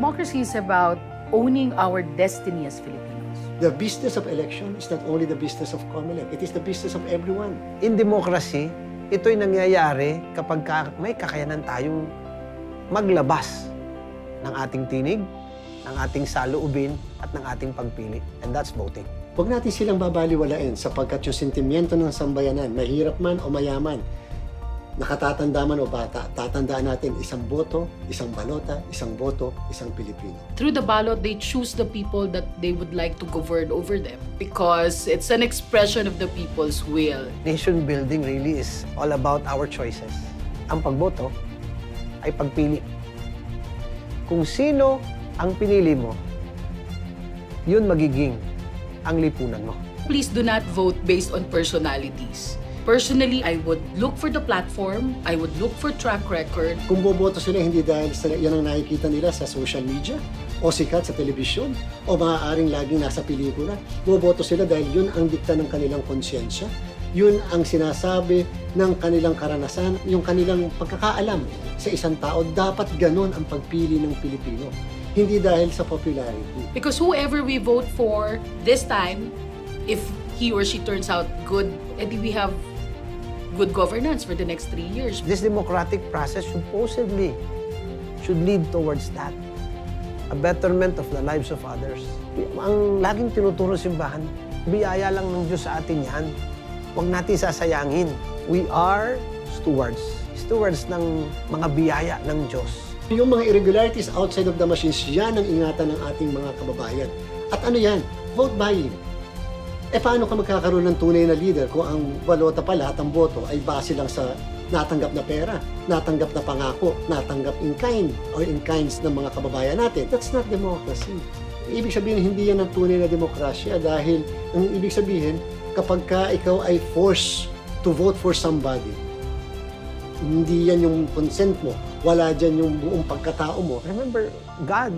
Democracy is about owning our destiny as Filipinos. The business of election is not only the business of COMELEC, it is the business of everyone. In democracy, ito'y nangyayari kapag may kakayanan tayong maglabas ng ating tinig, ng ating saloobin, at ng ating pagpili. And that's voting. Huwag natin silang babaliwalain sapagkat yung sentimiento ng sambayanan, mahirap man o mayaman, nakatatanda man o bata, tatandaan natin isang boto, isang balota, isang boto, isang Pilipino. Through the ballot, they choose the people that they would like to govern over them because it's an expression of the people's will. Nation building really is all about our choices. Ang pagboto ay pagpili. Kung sino ang pinili mo, yun magiging ang lipunan mo. Please do not vote based on personalities. Personally, I would look for the platform, I would look for track record. Kung boboto sila, hindi dahil yan ang nakikita nila sa social media o sikat sa telebisyon o maaaring laging nasa pelikula. Boboto sila dahil yun ang dikta ng kanilang konsyensya, yun ang sinasabi ng kanilang karanasan, yung kanilang pagkakaalam sa isang tao. Dapat ganun ang pagpili ng Pilipino, hindi dahil sa popularity. Because whoever we vote for this time, if he or she turns out good, edi we have good governance for the next 3 years. This democratic process supposedly should lead towards that. A betterment of the lives of others. Ang laging tinuturo simbahan, biyaya lang ng Diyos sa atin yan. Huwag natin sasayangin. We are stewards. Stewards ng mga biyaya ng Diyos. Yung mga irregularities outside of the machines, yan ang ingatan ng ating mga kababayan. At ano yan? Vote buying. Paano ka magkakaroon ng tunay na leader kung ang balota pala at ang boto ay base lang sa natanggap na pera, natanggap na pangako, natanggap in kind or in kinds ng mga kababayan natin? That's not democracy. Ibig sabihin, hindi yan ang tunay na demokrasya dahil ang ibig sabihin, kapag ikaw ay forced to vote for somebody, hindi yan yung consent mo, wala dyan yung buong pagkatao mo. Remember, God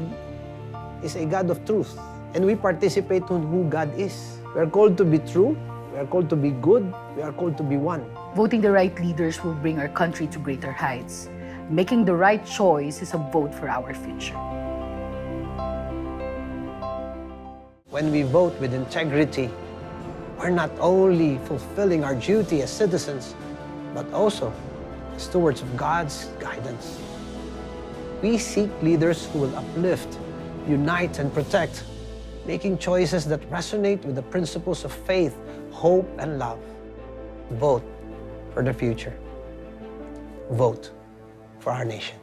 is a God of truth, and we participate in who God is. We are called to be true, we are called to be good, we are called to be one. Voting the right leaders will bring our country to greater heights. Making the right choice is a vote for our future. When we vote with integrity, we're not only fulfilling our duty as citizens, but also stewards of God's guidance. We seek leaders who will uplift, unite, and protect, making choices that resonate with the principles of faith, hope, and love. Vote for the future. Vote for our nation.